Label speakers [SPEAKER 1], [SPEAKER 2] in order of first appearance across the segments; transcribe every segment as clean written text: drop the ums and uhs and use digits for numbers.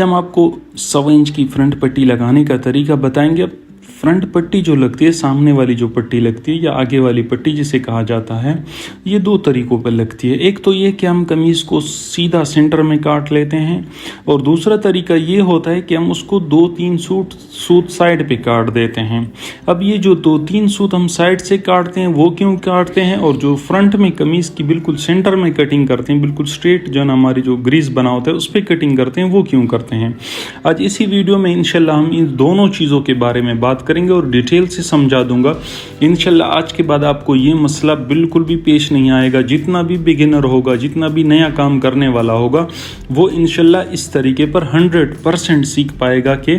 [SPEAKER 1] हम आपको 100 इंच की फ्रंट पट्टी लगाने का तरीका बताएंगे। अब फ्रंट पट्टी जो लगती है, सामने वाली जो पट्टी लगती है या आगे वाली पट्टी जिसे कहा जाता है, ये दो तरीकों पर लगती है। एक तो ये कि हम कमीज़ को सीधा सेंटर में काट लेते हैं, और दूसरा तरीका ये होता है कि हम उसको 2-3 सूत साइड पे काट देते हैं। अब ये जो 2-3 सूत हम साइड से काटते हैं वो क्यों काटते हैं, और जो फ्रंट में कमीज़ की बिल्कुल सेंटर में कटिंग करते हैं, बिल्कुल स्ट्रेट जो ना हमारी जो ग्रीस बना होता है उस पर कटिंग करते हैं, वो क्यों करते हैं। आज इसी वीडियो में इंशाल्लाह हम इन दोनों चीज़ों के बारे में बात करेंगे और डिटेल से समझा दूंगा। इंशाल्लाह आज के बाद आपको ये मसला बिल्कुल भी पेश नहीं आएगा। जितना भी बिगिनर होगा, जितना भी नया काम करने वाला होगा, वो इंशाल्लाह इस तरीके पर 100% सीख पाएगा कि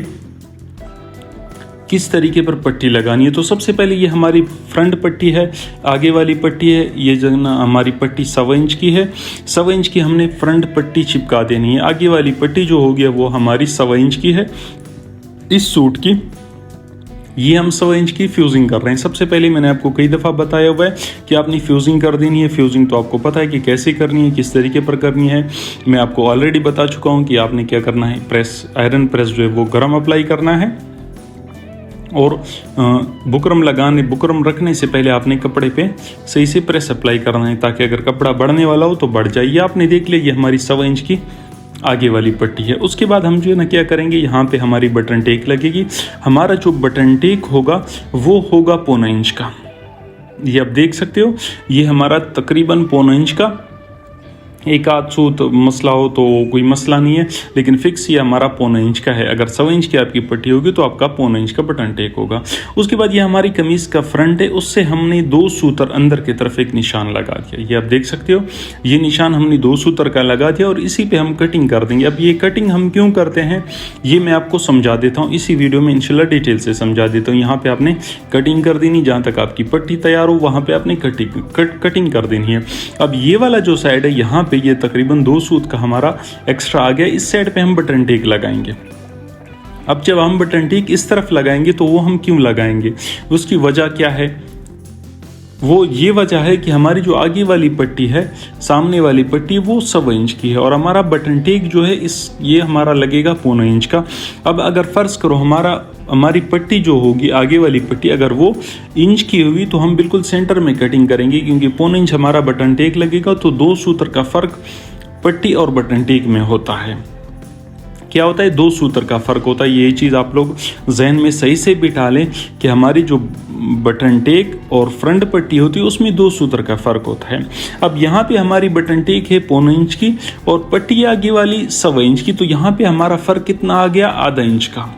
[SPEAKER 1] किस तरीके पर पट्टी लगानी है। तो सबसे पहले ये हमारी फ्रंट पट्टी है, आगे वाली पट्टी है, ये जो ना हमारी पट्टी 100 इंच की है। 100 इंच की हमने फ्रंट पट्टी चिपका देनी है। आगे वाली पट्टी जो होगी वो हमारी 100 इंच की है। इस सूट की ये हम 100 इंच की फ्यूजिंग कर रहे हैं। सबसे पहले मैंने आपको कई दफ़ा बताया हुआ है कि आपने फ्यूजिंग कर देनी है। फ्यूजिंग तो आपको पता है कि कैसे करनी है, किस तरीके पर करनी है। मैं आपको ऑलरेडी बता चुका हूँ कि आपने क्या करना है। आयरन प्रेस जो है वो गर्म अप्लाई करना है, और बुकरम रखने से पहले आपने कपड़े पे सही से प्रेस अप्लाई करना है, ताकि अगर कपड़ा बढ़ने वाला हो तो बढ़ जाए। ये आपने देख लिया, ये हमारी 100 इंच की आगे वाली पट्टी है। उसके बाद हम जो है ना क्या करेंगे, यहाँ पे हमारी बटन टेक लगेगी। हमारा जो बटन टेक होगा वो होगा 1.25 इंच का। ये आप देख सकते हो, ये हमारा तकरीबन 1.25 इंच का। एक आध सूत मसला हो तो कोई मसला नहीं है, लेकिन फिक्स ये हमारा 1.25 इंच का है। अगर 100 इंच की आपकी पट्टी होगी तो आपका 1.25 इंच का बटन टेक होगा। उसके बाद ये हमारी कमीज़ का फ्रंट है, उससे हमने 2 सूतर अंदर की तरफ एक निशान लगा दिया। ये आप देख सकते हो, ये निशान हमने 2 सूतर का लगा दिया, और इसी पे हम कटिंग कर देंगे। अब ये कटिंग हम क्यों करते हैं ये मैं आपको समझा देता हूँ इसी वीडियो में, इंशाल्लाह डिटेल से समझा देता हूँ। यहाँ पे आपने कटिंग कर देनी, जहाँ तक आपकी पट्टी तैयार हो वहाँ पे आपने कटिंग कर देनी है। अब ये वाला जो साइड है, यहाँ पे ये तकरीबन 2 सूत का हमारा एक्स्ट्रा आ गया। इस साइड पे हम बटन टेक लगाएंगे। अब जब हम बटन टेक इस तरफ लगाएंगे तो वो हम क्यों लगाएंगे, उसकी वजह क्या है। वो ये वजह है कि हमारी जो आगे वाली पट्टी है, सामने वाली पट्टी, वो 100 इंच की है, और हमारा बटन टेक जो है ये हमारा लगेगा 1.25 इंच का। अब अगर फर्ज करो हमारी पट्टी जो होगी, आगे वाली पट्टी अगर वो इंच की हुई तो हम बिल्कुल सेंटर में कटिंग करेंगे, क्योंकि 1.25 इंच हमारा बटन टेक लगेगा। तो 2 सूतर का फ़र्क पट्टी और बटन टेक में होता है। क्या होता है, 2 सूतर का फ़र्क होता है। ये चीज़ आप लोग जहन में सही से बिठा लें कि हमारी जो बटन टेक और फ्रंट पट्टी होती है उसमें 2 सूतर का फ़र्क होता है। अब यहाँ पे हमारी बटन टेक है 1.25 इंच की, और पट्टी आगे वाली 100 इंच की। तो यहाँ पे हमारा फ़र्क कितना आ गया, आधा इंच का।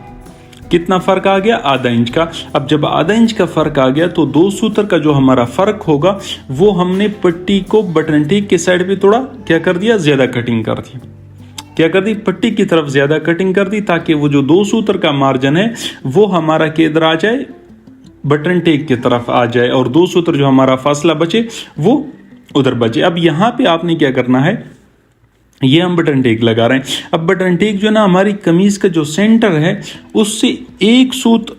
[SPEAKER 1] कितना फ़र्क आ गया, आधा इंच का। अब जब आधा इंच का फ़र्क आ गया तो 2 सूतर का जो हमारा फ़र्क होगा वो हमने पट्टी को बटन टेक के साइड पे थोड़ा क्या कर दिया, ज़्यादा कटिंग कर दी। क्या कर दी, पट्टी की तरफ ज़्यादा कटिंग कर दी, ताकि वो जो 2 सूतर का मार्जिन है वो हमारा किधर आ जाए, बटन टेक की तरफ आ जाए, और 2 सूतर जो हमारा फासला बचे वो उधर बचे। अब यहाँ पे आपने क्या करना है, ये हम बटन टेक लगा रहे हैं। अब बटन टेक जो है ना हमारी कमीज का जो सेंटर है उससे 1 सूत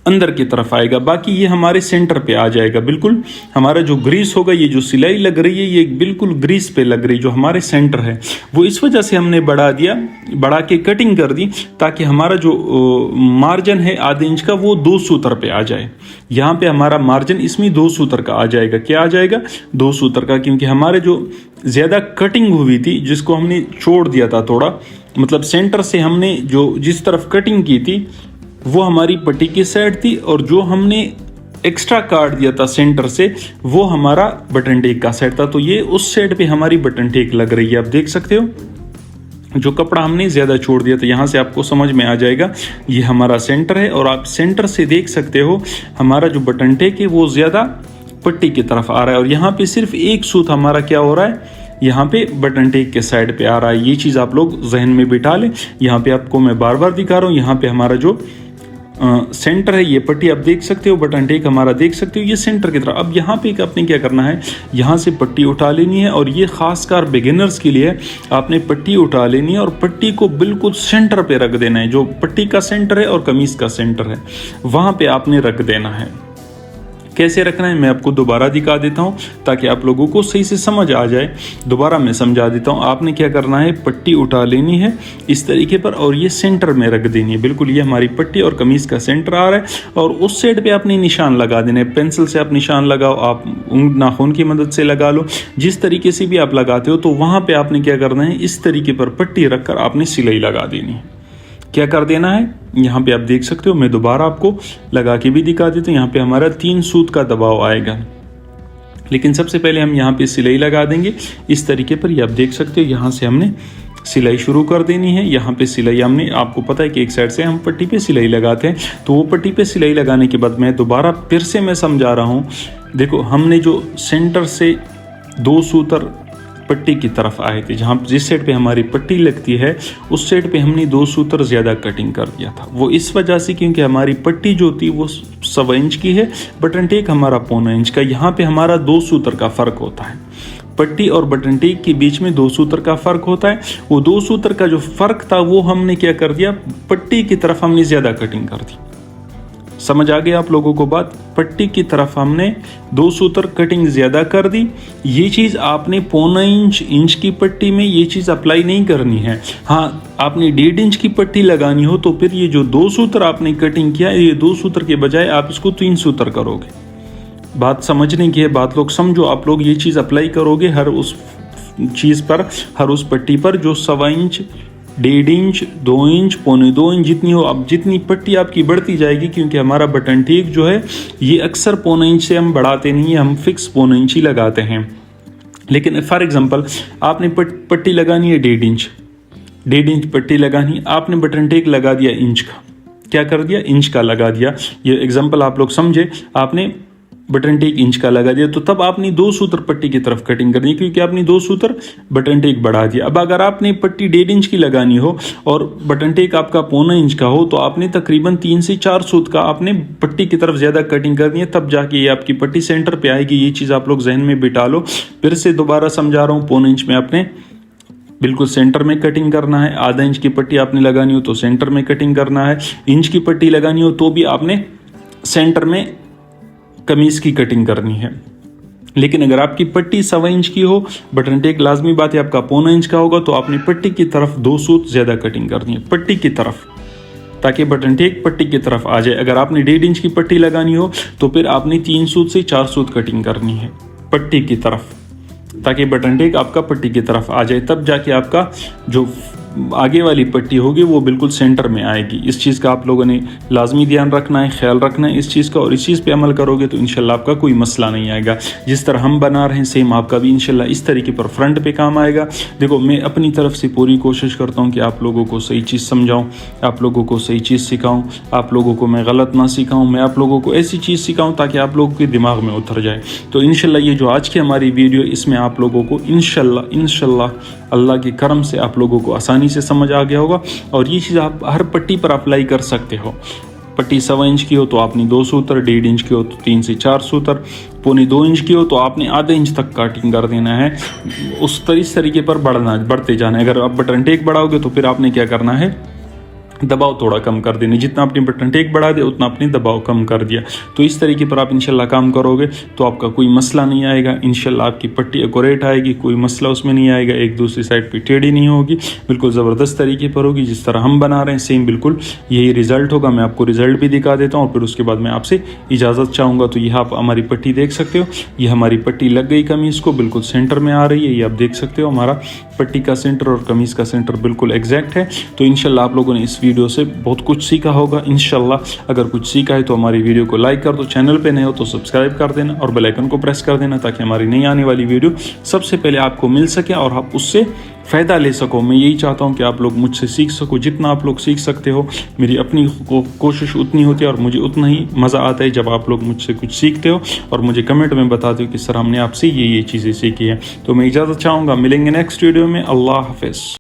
[SPEAKER 1] अंदर की तरफ आएगा, बाकी ये हमारे सेंटर पे आ जाएगा। बिल्कुल हमारा जो ग्रीस होगा, ये जो सिलाई लग रही है ये बिल्कुल ग्रीस पे लग रही, जो हमारे सेंटर है वो इस वजह से हमने बढ़ा के कटिंग कर दी, ताकि हमारा जो मार्जिन है आधे इंच का वो 2 सूतर पे आ जाए। यहाँ पे हमारा मार्जिन इसमें 2 सूतर का आ जाएगा। क्या आ जाएगा, 2 सूतर का, क्योंकि हमारे जो ज़्यादा कटिंग हुई थी जिसको हमने छोड़ दिया था थोड़ा, मतलब सेंटर से हमने जो जिस तरफ कटिंग की थी वो हमारी पट्टी की साइड थी, और जो हमने एक्स्ट्रा काट दिया था सेंटर से वो हमारा बटन टेक का साइड था। तो ये उस साइड पे हमारी बटन टेक लग रही है। आप देख सकते हो, जो कपड़ा हमने ज़्यादा छोड़ दिया था, यहाँ से आपको समझ में आ जाएगा ये हमारा सेंटर है, और आप सेंटर से देख सकते हो हमारा जो बटन टेक है वो ज़्यादा पट्टी की तरफ आ रहा है, और यहाँ पे सिर्फ 1 सूत हमारा क्या हो रहा है, यहाँ पे बटन टेक के साइड पे आ रहा है। ये चीज़ आप लोग जहन में बिठा लें। यहाँ पे आपको मैं बार बार दिखा रहा हूँ, यहाँ पे हमारा जो सेंटर है, ये पट्टी आप देख सकते हो, बटन टेक हमारा देख सकते हो, ये सेंटर की तरफ। अब यहाँ पे आपने क्या करना है, यहाँ से पट्टी उठा लेनी है, और ये खासकर बिगिनर्स के लिए आपने पट्टी उठा लेनी है, और पट्टी को बिल्कुल सेंटर पे रख देना है। जो पट्टी का सेंटर है और कमीज का सेंटर है वहाँ पे आपने रख देना है। कैसे रखना है मैं आपको दोबारा दिखा देता हूँ ताकि आप लोगों को सही से समझ आ जाए। दोबारा मैं समझा देता हूँ। आपने क्या करना है, पट्टी उठा लेनी है इस तरीके पर और ये सेंटर में रख देनी है। बिल्कुल ये हमारी पट्टी और कमीज़ का सेंटर आ रहा है और उस साइड पे आपने निशान लगा देना है। पेंसिल से आप निशान लगाओ, आप नाखून की मदद से लगा लो, जिस तरीके से भी आप लगाते हो। तो वहाँ पर आपने क्या करना है, इस तरीके पर पट्टी रख कर आपने सिलाई लगा देनी है। क्या कर देना है, यहाँ पे आप देख सकते हो, मैं दोबारा आपको लगा के भी दिखा देता हूँ। यहाँ पे हमारा 3 सूत का दबाव आएगा, लेकिन सबसे पहले हम यहाँ पे सिलाई लगा देंगे इस तरीके पर। ये आप देख सकते हो, यहाँ से हमने सिलाई शुरू कर देनी है। यहाँ पे सिलाई हमने, आपको पता है कि एक साइड से हम पट्टी पे सिलाई लगाते हैं, तो वो पट्टी पे सिलाई लगाने के बाद मैं दोबारा फिर से मैं समझा रहा हूँ। देखो, हमने जो सेंटर से 2 सूतर पट्टी की तरफ आए थे, जहाँ जिस साइड पे हमारी पट्टी लगती है उस साइड पे हमने 2 सूतर ज़्यादा कटिंग कर दिया था। वो इस वजह से क्योंकि हमारी पट्टी जो थी वो 1.25 इंच की है, बटन टेक हमारा 1.25 इंच का। यहाँ पे हमारा 2 सूतर का फ़र्क होता है। पट्टी और बटन टेक के बीच में 2 सूतर का फ़र्क होता है। वो 2 सूतर का जो फ़र्क था वो हमने क्या कर दिया, पट्टी की तरफ हमने ज़्यादा कटिंग कर दी। समझ आ गया आप लोगों को बात? पट्टी की तरफ हमने 2 सूतर कटिंग ज़्यादा कर दी। ये चीज़ आपने 1.25 इंच की पट्टी में ये चीज़ अप्लाई नहीं करनी है। हाँ, आपने 1.5 इंच की पट्टी लगानी हो तो फिर ये जो 2 सूतर आपने कटिंग किया, ये 2 सूतर के बजाय आप इसको 3 सूतर करोगे। बात समझने की है, बात लोग समझो। आप लोग ये चीज़ अप्लाई करोगे हर उस चीज़ पर, हर उस पट्टी पर जो 1.25 इंच, 1.5 इंच, 2 इंच, 1.25 इंच जितनी हो, अब जितनी पट्टी आपकी बढ़ती जाएगी, क्योंकि हमारा बटन टेक जो है ये अक्सर 1.25 इंच से हम बढ़ाते नहीं है, हम फिक्स 1.25 इंच ही लगाते हैं। लेकिन फॉर एग्जांपल आपने पट्टी लगानी है 1.5 इंच, 1.5 इंच पट्टी लगानी, आपने बटन टेक लगा दिया इंच का। क्या कर दिया, इंच का लगा दिया। ये एग्जाम्पल आप लोग समझे, आपने बटन टेक इंच का लगा दिया, तो तब आपने 2 सूतर पट्टी की तरफ कटिंग करनी है, क्योंकि आपने 2 सूतर बटन टेक बढ़ा दिया। अब अगर आपने पट्टी 1.5 इंच की लगानी हो और बटन टेक आपका 1.25 इंच का हो, तो आपने तकरीबन 3 से 4 सूत का आपने पट्टी की तरफ ज़्यादा कटिंग करनी है, तब जाके ये आपकी पट्टी सेंटर पे आएगी। ये चीज़ आप लोग जहन में बिठा लो। फिर से दोबारा समझा रहा हूँ, 1.25 इंच में आपने बिल्कुल सेंटर में कटिंग करना है। आधा इंच की पट्टी आपने लगानी हो तो सेंटर में कटिंग करना है। इंच की पट्टी लगानी हो तो भी आपने सेंटर में कमीज़ की कटिंग करनी है। लेकिन अगर आपकी पट्टी 1.25 इंच की हो, बटन टेक लाजमी बात है आपका 1.25 इंच का होगा, तो आपने पट्टी की तरफ 2 सूत ज़्यादा कटिंग करनी है, पट्टी की तरफ, ताकि बटन टेक पट्टी की तरफ आ जाए। अगर आपने 1.5 इंच की पट्टी लगानी हो तो फिर आपने 3 सूत से 4 सूत कटिंग करनी है पट्टी की तरफ, ताकि बटन टेक आपका पट्टी की तरफ आ जाए। तब जाके आपका जो आगे वाली पट्टी होगी वो बिल्कुल सेंटर में आएगी। इस चीज़ का आप लोगों ने लाजमी ध्यान रखना है, ख्याल रखना है इस चीज़ का, और इस चीज़ पे अमल करोगे तो इंशाल्लाह आपका कोई मसला नहीं आएगा। जिस तरह हम बना रहे हैं सेम आपका भी इंशाल्लाह इस तरीके पर फ्रंट पे काम आएगा। देखो, मैं अपनी तरफ से पूरी कोशिश करता हूँ कि आप लोगों को सही चीज़ समझाऊँ, आप लोगों को सही चीज़ सिखाऊँ, आप लोगों को मैं गलत ना सिखाऊँ, मैं आप लोगों को ऐसी चीज़ सिखाऊँ ताकि आप लोगों के दिमाग में उतर जाए। तो इंशाल्लाह ये जो आज की हमारी वीडियो, इसमें आप लोगों को इंशाल्लाह अल्लाह के करम से आप लोगों को आसानी से समझ आ गया होगा। और ये चीज़ आप हर पट्टी पर अप्लाई कर सकते हो। पट्टी 1.25 इंच की हो तो आपने 2 सूतर, 1.5 इंच की हो तो 3 से 4 सूतर, 1.25 इंच की हो तो आपने आधे इंच तक कटिंग कर देना है। इस तरीके पर बढ़ते जाना है। अगर आप बटन टेक बढ़ाओगे तो फिर आपने क्या करना है, दबाव थोड़ा कम कर देना। जितना आपने बटन टेक बढ़ा दिया उतना आपने दबाव कम कर दिया। तो इस तरीके पर आप इंशाल्लाह काम करोगे तो आपका कोई मसला नहीं आएगा। इंशाल्लाह आपकी पट्टी एक्यूरेट आएगी, कोई मसला उसमें नहीं आएगा, एक दूसरी साइड पे टेढ़ी नहीं होगी, बिल्कुल ज़बरदस्त तरीके पर होगी। जिस तरह हम बना रहे हैं सेम बिल्कुल यही रिज़ल्ट होगा। मैं आपको रिज़ल्ट भी दिखा देता हूँ और फिर उसके बाद मैं आपसे इजाज़त चाहूँगा। तो यह आप हमारी पट्टी देख सकते हो, ये हमारी पट्टी लग गई कमीज़ को, बिल्कुल सेंटर में आ रही है। ये आप देख सकते हो हमारा पट्टी का सेंटर और कमीज़ का सेंटर बिल्कुल एग्जैक्ट है। तो इंशाल्लाह आप लोगों ने इस वीडियो से बहुत कुछ सीखा होगा इंशाल्लाह। अगर कुछ सीखा है तो हमारी वीडियो को लाइक कर दो, चैनल पे नए हो तो सब्सक्राइब कर देना और बेल आइकन को प्रेस कर देना, ताकि हमारी नई आने वाली वीडियो सबसे पहले आपको मिल सके और आप उससे फ़ायदा ले सको। मैं यही चाहता हूँ कि आप लोग मुझसे सीख सको, जितना आप लोग सीख सकते हो। मेरी अपनी कोशिश उतनी होती है और मुझे उतना ही मज़ा आता है जब आप लोग मुझसे कुछ सीखते हो और मुझे कमेंट में बताते हो कि सर हमने आपसे ये चीज़ें सीखी हैं। तो मैं इजाज़त चाहूँगा, मिलेंगे नेक्स्ट वीडियो में। अल्लाह हाफ़िज़।